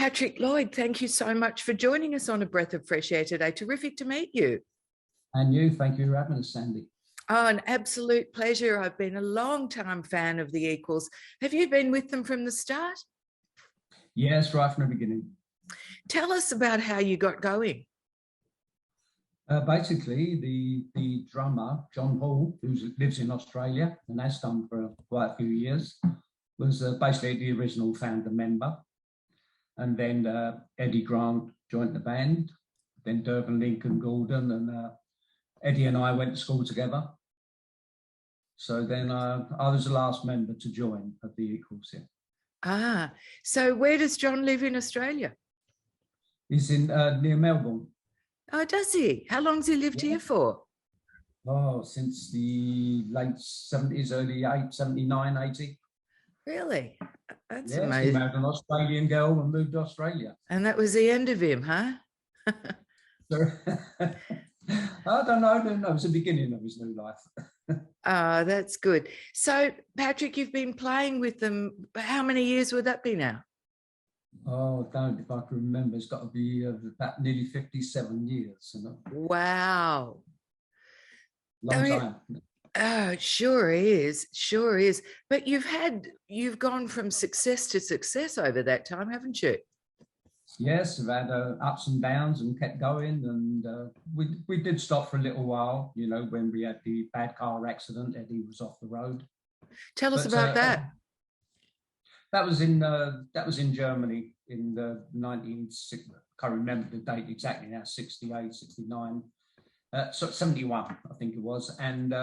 Patrick Lloyd, thank you so much for joining us on A Breath of Fresh Air today. Terrific to meet you. And you, thank you for having us, Sandy. Oh, an absolute pleasure. I've been a long-time fan of the Equals. Have you been with them from the start? Yes, right from the beginning. Tell us about how you got going. Basically, the drummer, John Hall, who lives in Australia and has done for quite a few years, was basically the original founder member. And then EDDY GRANT joined the band, then Durban, Lincoln, Gordon, and Eddie and I went to school together. So then I was the last member to join of the Equals here. Ah, so where does John live in Australia? He's in near Melbourne. Oh, does he? How long's he lived here for? Oh, since the late 70s, early 79, 80. Really? That's yes, amazing. He married an Australian girl and moved to Australia. And that was the end of him, huh? I don't know. It was the beginning of his new life. Oh, that's good. So, Patrick, you've been playing with them. How many years would that be now? Oh, don't, if I can remember, it's got to be about nearly 57 years. You know? Wow. Long time. Oh, it sure is. Sure is. But you've gone from success to success over that time, haven't you? Yes, we've had ups and downs and kept going. And we did stop for a little while, you know, when we had the bad car accident. Eddie was off the road. Tell us about that. That was in Germany in the 1960s. I can't remember the date exactly now, 68, 69. So 71, I think it was. And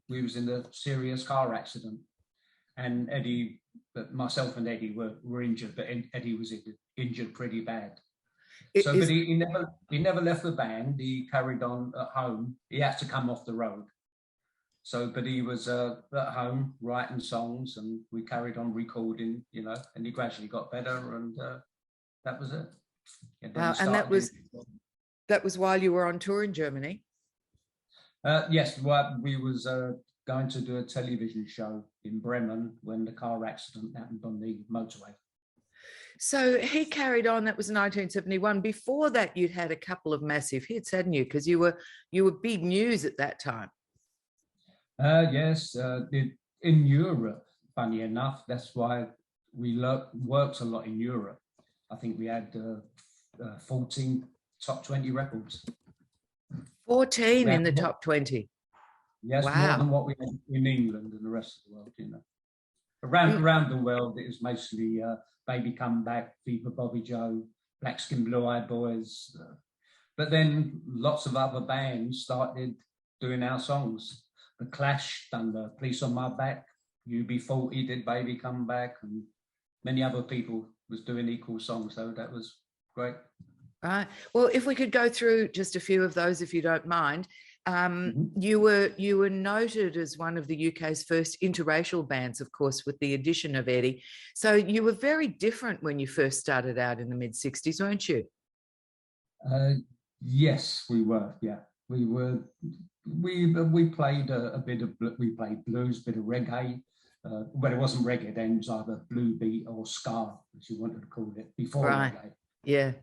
we was in a serious car accident. And Eddie, myself and Eddie were injured, but Eddie was injured pretty bad. But he never left the band. He carried on at home. He had to come off the road. So, but he was at home writing songs, and we carried on recording, you know, and he gradually got better, and that was it. And that was while you were on tour in Germany? Yes, well, we was going to do a television show in Bremen when the car accident happened on the motorway. So he carried on. That was 1971. Before that, you'd had a couple of massive hits, hadn't you? Because you were big news at that time. Yes, in Europe, funny enough, that's why we worked a lot in Europe. I think we had 14 top 20 records. 14 in the top 20? Yes, wow. More than what we had in England and the rest of the world, you know. Around the world, it was mostly Baby Come Back, Viva Bobby Joe, Black Skin Blue Eyed Boys. But then lots of other bands started doing our songs. The Clash done the Police on My Back, UB40 did Baby Come Back, and many other people was doing equal songs, so that was great. Right. Well, if we could go through just a few of those, if you don't mind. You were noted as one of the UK's first interracial bands, of course, with the addition of Eddie. So you were very different when you first started out in the mid-60s, weren't you? Yes, we were. Yeah, we were. We played we played blues, bit of reggae. Well, it wasn't reggae then; it was either blue beat or ska, as you wanted to call it, before reggae. Yeah,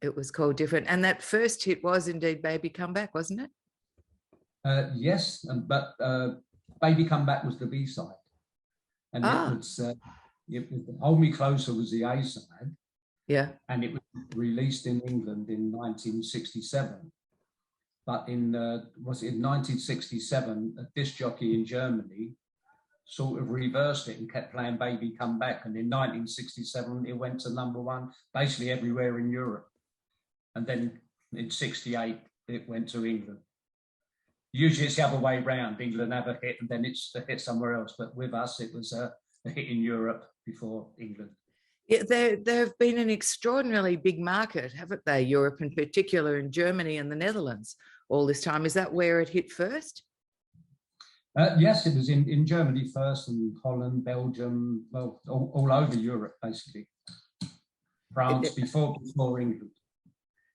it was called different. And that first hit was indeed "Baby Come Back," wasn't it? Yes, but "Baby Come Back" was the B side, and it was "Hold Me Closer" was the A side. Yeah, and it was released in England in 1967. But in 1967, a disc jockey in Germany sort of reversed it and kept playing "Baby Come Back." And in 1967, it went to #1 basically everywhere in Europe. And then in '68, it went to England. Usually it's the other way around. England have a hit and then it's a hit somewhere else. But with us, it was a hit in Europe before England. Yeah, they've been an extraordinarily big market, haven't they? Europe in particular, and Germany and the Netherlands all this time. Is that where it hit first? Yes, it was in Germany first, and Holland, Belgium, well, all over Europe, basically. France before England.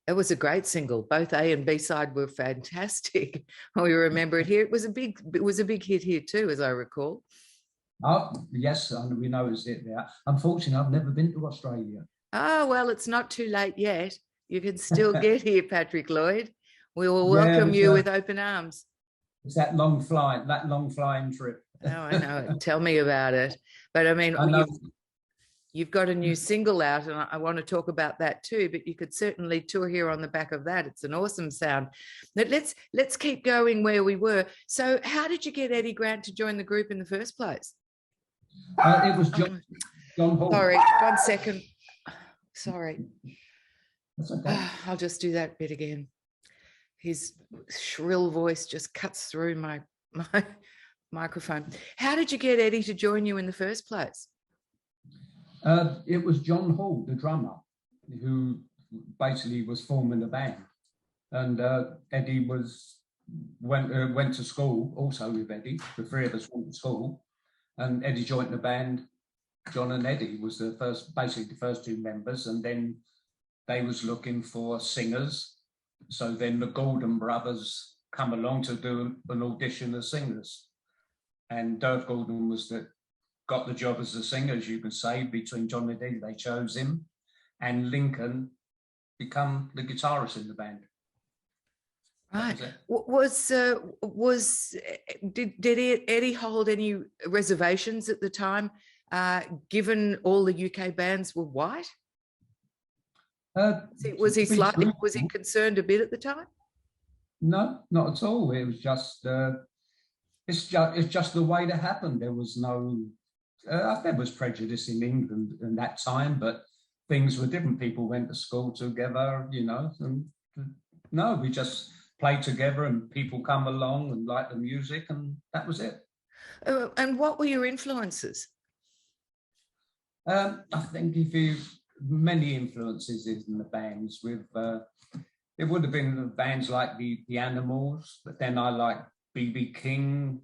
It was a great single. Both A and B side were fantastic. We remember it here. It was a big hit here too, as I recall. Oh, yes, we know it's it there. Unfortunately, I've never been to Australia. Oh, well, it's not too late yet. You can still get here, Patrick Lloyd. We will Yeah, welcome you with open arms. it's that long flying trip. Oh, I know it. Tell me about it. But I mean, you've got a new single out, and I want to talk about that too. But you could certainly tour here on the back of that. It's an awesome sound. But let's keep going where we were. So, how did you get EDDY GRANT to join the group in the first place? It was John Hall. Sorry, 1 second. Sorry. That's okay. I'll just do that bit again. His shrill voice just cuts through my microphone. How did you get Eddie to join you in the first place? It was John Hall, the drummer, who basically was forming the band, and Eddie went to school also with Eddie. The three of us went to school, and Eddie joined the band. John and Eddie was basically the first two members, and then they was looking for singers. So then the Gordon brothers come along to do an audition as singers, and Dave Gordon got the job as a singer, as you can say. Between John and Eddie, they chose him, and Lincoln become the guitarist in the band. Right. Did Eddie hold any reservations at the time, given all the UK bands were white? Was he concerned a bit at the time? No, not at all. It was just it's just the way that happened. There was no there was prejudice in England in that time, but things were different. People went to school together, you know, and no, we just played together, and people come along and liked the music, and that was it. And what were your influences? I think many influences in the bands. With it would have been the bands like the Animals, but then I liked B.B. King.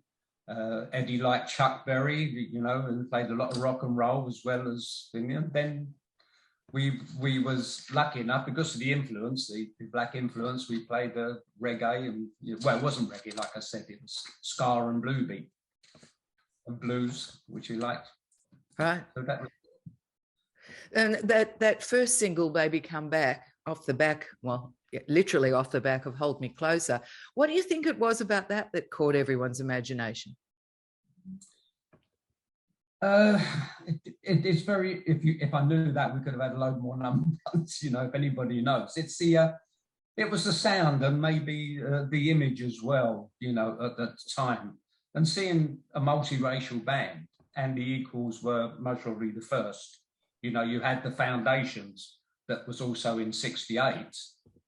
Eddie liked Chuck Berry, you know, and played a lot of rock and roll as well as singing. Then we was lucky enough, because of the influence, the black influence, we played the reggae, and well, it wasn't reggae, like I said, it was ska and bluebeat and blues, which we liked. Right. So that was. And that first single, Baby Come Back, off the back, well, literally off the back of Hold Me Closer. What do you think it was about that caught everyone's imagination? It's very, if I knew that, we could have had a load more numbers, you know, if anybody knows. It's it was the sound, and maybe the image as well, you know, at the time. And seeing a multiracial band, and the Equals were most probably the first. You know, you had the Foundations, that was also in '68,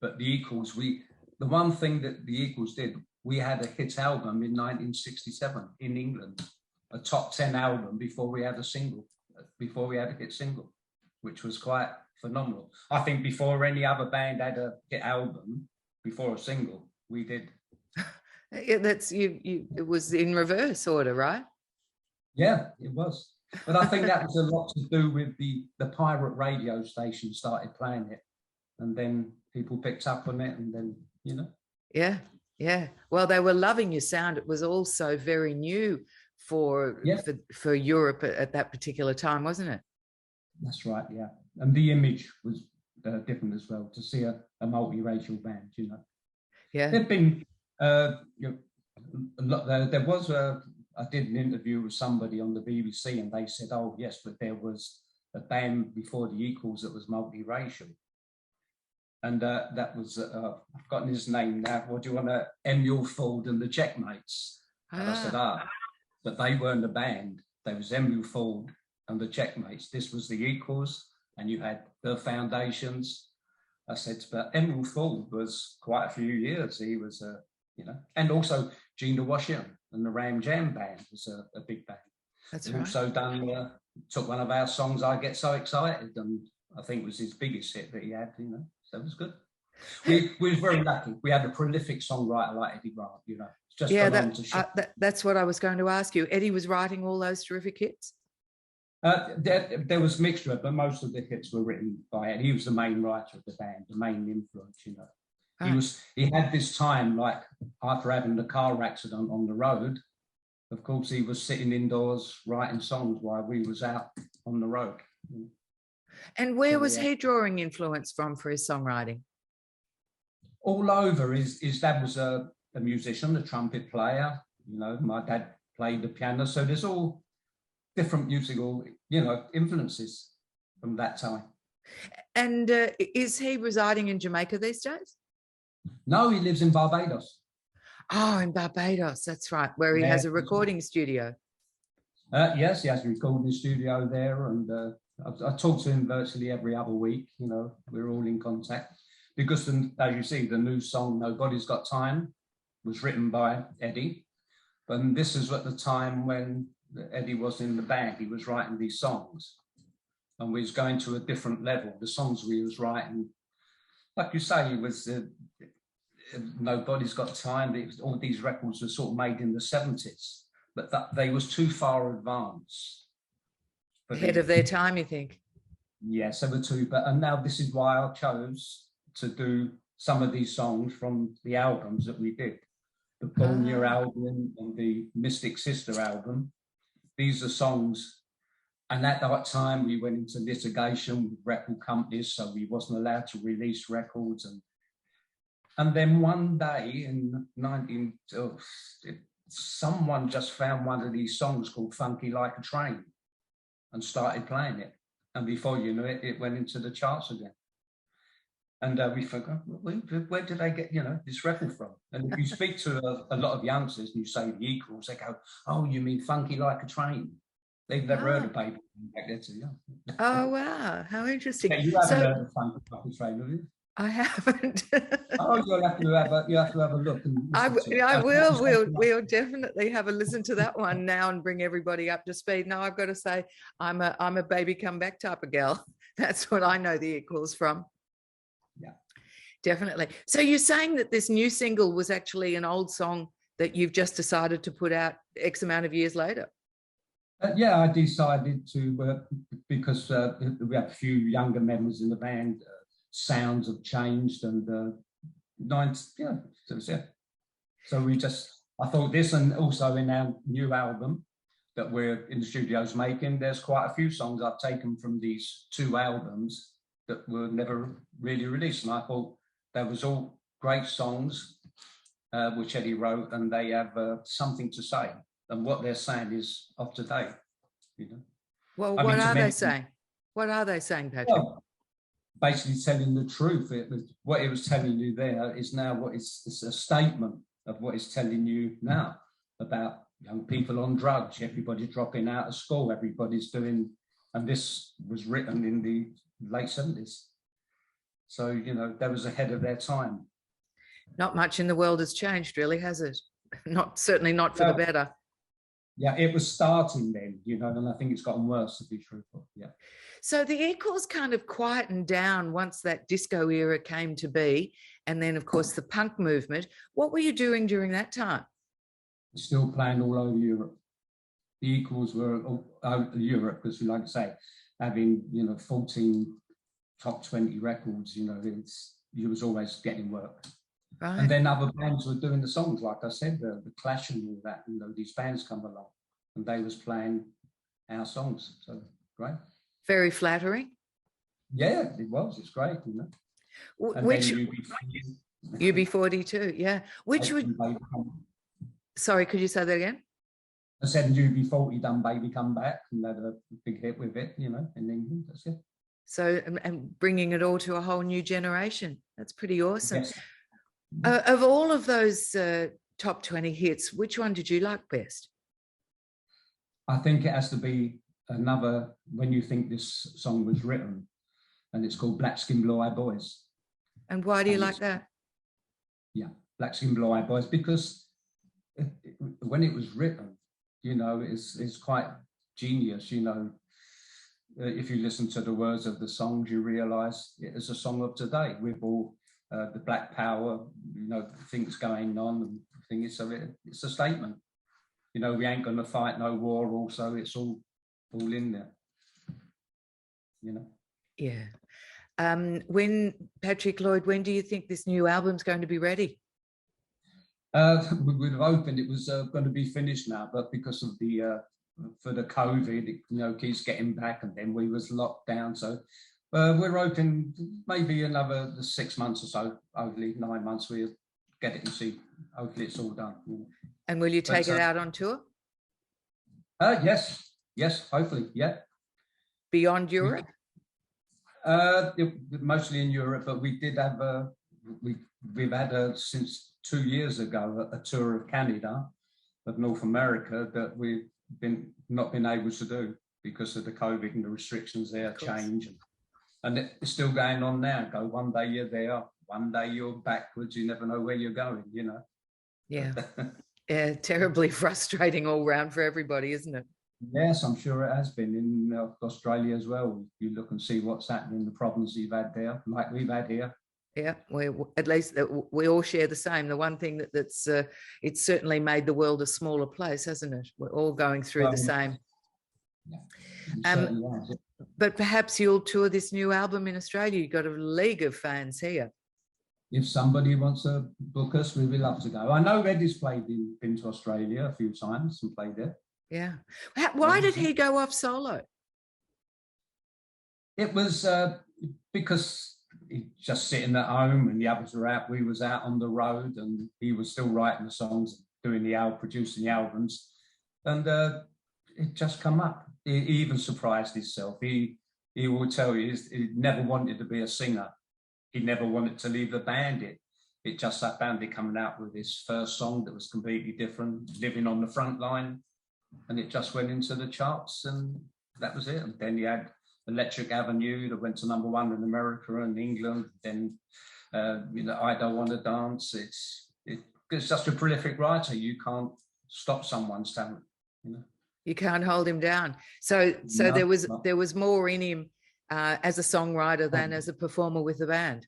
but the Equals, the one thing that the Equals did, we had a hit album in 1967 in England, a top 10 album before we had a hit single, which was quite phenomenal. I think before any other band had a hit album, before a single, we did. Yeah, it was in reverse order, right? Yeah, it was. But I think that was a lot to do with the pirate radio station started playing it, and then people picked up on it, and then, you know. Yeah. Well, they were loving your sound. It was also very new for Europe at that particular time, wasn't it? That's right, yeah. And the image was different as well, to see a multiracial band, you know. Yeah. There've been there was I did an interview with somebody on the BBC, and they said, oh yes, but there was a band before the Equals that was multiracial, and that was I've forgotten his name now. What do you want to? Emil Ford and the Checkmates. And I said, but they weren't a band. There was Emil Ford and the Checkmates. This was the Equals, and you had the Foundations. I said, but Emil Ford was quite a few years. He was you know, and also Gina Washington and the Ram Jam band was a big band. That's right. Right. Also took one of our songs, I Get So Excited, and I think it was his biggest hit that he had, you know, so it was good. We were very lucky. We had a prolific songwriter like EDDY GRANT, you know. Just that's what I was going to ask you. Eddie was writing all those terrific hits? There was a mixture, but most of the hits were written by Eddie. He was the main writer of the band, the main influence, you know. He had this time, like after having the car accident on the road, of course, he was sitting indoors writing songs while we was out on the road. And where So, was he drawing influence from for his songwriting? all over. His dad was a musician, a trumpet player. You know, my dad played the piano. So there's all different musical, influences from that time. And is he residing in Jamaica these days? No, he lives in Barbados. Oh, in Barbados, that's right, where he has a recording studio. Yes, he has a recording studio there, and I talk to him virtually every other week. We're all in contact because, as you see, the new song "Nobody's Got Time" was written by Eddie, and this is at the time when Eddie was in the band. He was writing these songs, and we was going to a different level. The songs we was writing, like you say, it was "Nobody's Got Time." All these records were sort of made in the 70s, but they was too far advanced. Ahead of their time, you think? Yes, they were too. And now this is why I chose to do some of these songs from the albums that we did. The Borneo album and the Mystic Sister album. These are songs. And at that time, we went into litigation with record companies, so we wasn't allowed to release records. And then one day in someone just found one of these songs called Funky Like a Train and started playing it. And before you knew it, it went into the charts again. And we forgot, where did they get, this record from? And if you speak to a lot of youngsters and you say the Equals, they go, oh, you mean Funky Like a Train? They've never heard of Baby back there too young. Oh, wow. How interesting. Yeah, you haven't heard of Funky Like a Train, have you? I haven't. Oh, you have to have a look. We'll definitely have a listen to that one now and bring everybody up to speed. Now, I've got to say, I'm a baby come back type of girl. That's what I know the Equals from. Yeah, definitely. So you're saying that this new single was actually an old song that you've just decided to put out X amount of years later? Yeah, I decided to because we have a few younger members in the band. Sounds have changed, and so I thought this, and also in our new album that we're in the studios making, there's quite a few songs I've taken from these two albums that were never really released, and I thought they was all great songs which Eddie wrote, and they have something to say, and what they're saying is up to date. Well, what are they saying? What are they saying, Patrick? Well, basically telling the truth. What it was telling you there is now it's a statement of what it's telling you now about young people on drugs, everybody dropping out of school, everybody's doing, and this was written in the late 70s. So, that was ahead of their time. Not much in the world has changed, really, has it? Certainly not for the better. Yeah, it was starting then, and I think it's gotten worse, to be truthful. Yeah. So the Equals kind of quietened down once that disco era came to be, and then, of course, the punk movement. What were you doing during that time? Still playing all over Europe. The Equals were all over Europe, because we like to say, having 14 top 20 records. You was always getting work. Right. And then other bands were doing the songs, like I said, the Clash and all that. These bands come along, and they was playing our songs. So great. Very flattering. Yeah, it was. It's great, Which UB42, yeah. Which would? Sorry, could you say that again? I said UB40 done "Baby Come Back" and had a big hit with it, in England. That's it. So, and bringing it all to a whole new generation. That's pretty awesome. Yes. Of all of those top 20 hits, which one did you like best? I think it has to be another, when you think this song was written, and it's called Black Skin Blue Eye Boys. And why do you like that? Yeah, Black Skin Blue Eye Boys, because when it was written, it's quite genius. If you listen to the words of the songs, you realize it is a song of today with all the Black Power, things going on, and things. So it's a statement. We ain't going to fight no war. Also, it's all in there. Yeah. When Patrick Lloyd, when do you think this new album's going to be ready? We would have hoped it was going to be finished now, but because of the for the COVID, it keeps getting back, and then we was locked down. So We're hoping maybe another 6 months or so, hopefully 9 months, we'll get it and see. Hopefully it's all done. And will you take it out on tour? Yes, hopefully, yeah. Beyond Europe? Mostly in Europe, but we did have we've had since 2 years ago a tour of Canada, of North America, that we've not been able to do because of the COVID and the restrictions there change. And it's still going on now. Go one day you're there, one day you're backwards. You never know where you're going, you know. Yeah, yeah, terribly frustrating all round for everybody, isn't it? Yes, I'm sure it has been in Australia as well. You look and see what's happening in the problems you've had there, like we've had here. Yeah, at least we all share the same. The one thing that's it's certainly made the world a smaller place, hasn't it? We're all going through the same. Yeah, but perhaps you'll tour this new album in Australia. You've got a league of fans here. If somebody wants to book us, we would love to go. I know Eddie's been to Australia a few times and played there. Yeah. Why did he go off solo? It was because he just sitting at home and the others were out. We was out on the road and he was still writing the songs, doing the album, producing the albums. And it just come up. He even surprised himself. He will tell you he never wanted to be a singer. He never wanted to leave the band. It just that band coming out with his first song that was completely different, Living on the Front Line. And it just went into the charts and that was it. And then you had Electric Avenue that went to #1 in America and England. Then, I Don't Want to Dance. It's such a prolific writer. You can't stop someone's talent, you know. You can't hold him down. So there was more in him as a songwriter than as a performer with the band.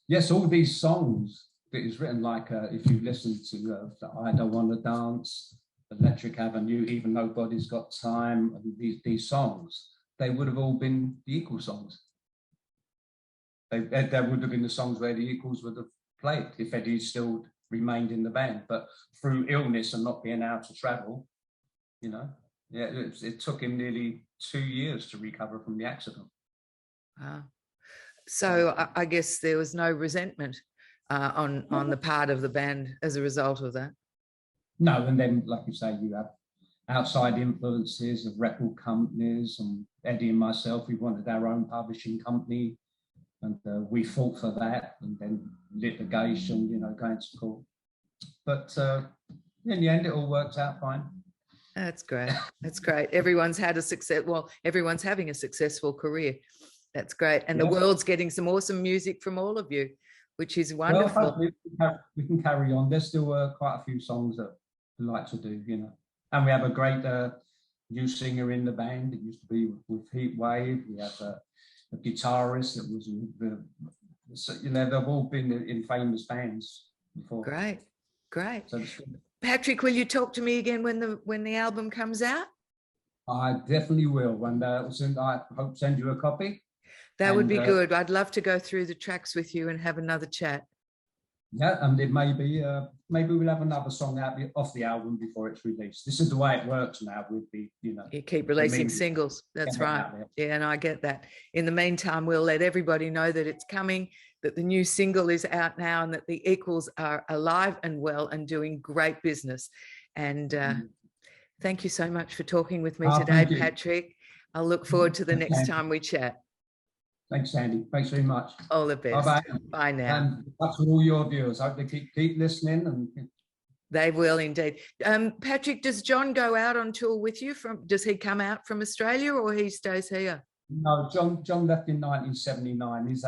Yes, all these songs that he's written, like if you listen to I Don't Want to Dance, Electric Avenue, Even Nobody's Got Time, and these songs, they would have all been the Eagles songs. There would have been the songs where the Eagles would have played if Eddie still remained in the band. But through illness and not being able to travel, you know, yeah, it took him nearly 2 years to recover from the accident. Wow. So I guess there was no resentment on the part of the band as a result of that. No, and then, like you say, you have outside influences of record companies, and Eddie and myself, we wanted our own publishing company, and we fought for that, and then litigation, you know, going to court. But in the end, it all worked out fine. That's great. That's great. Everyone's had a success. Well, everyone's having a successful career. That's great. And the world's getting some awesome music from all of you, which is wonderful. Well, we can carry on. There's still quite a few songs that we like to do, you know. And we have a great new singer in the band. It used to be with Heat Wave. We have a guitarist that was, you know, they've all been in famous bands before. Great, great. So Patrick, will you talk to me again when the album comes out? I definitely will. And I hope to send you a copy. That would be good. I'd love to go through the tracks with you and have another chat. Yeah, and it may be, maybe we'll have another song out off the album before it's released. This is the way it works now with the, you know. You keep releasing singles. That's right. Yeah, and I get that. In the meantime, we'll let everybody know that it's coming, that the new single is out now, and that the Equals are alive and well and doing great business. And thank you so much for talking with me today, Patrick. I'll look forward to the next time we chat. Thanks, Sandy. Thanks very much. All the best. Bye-bye. Bye now. And that's for all your viewers. I hope they keep listening. And they will indeed. Patrick, does John go out on tour with you? Does he come out from Australia or he stays here? No, John left in 1979. He's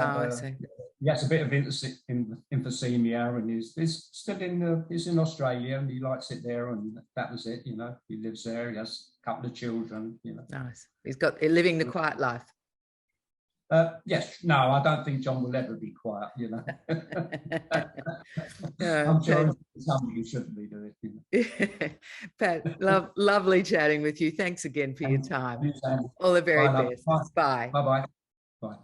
he has a bit of emphysema, and he's still in Australia, and he likes it there, and that was it. You know, he lives there. He has a couple of children. You know, nice. He's living the quiet life. Yes, no, I don't think John will ever be quiet, you know. I'm sure it's something you shouldn't be doing. You know? Pat, lovely chatting with you. Thanks again for your time. All the very best. Bye. Bye. Bye-bye. Bye.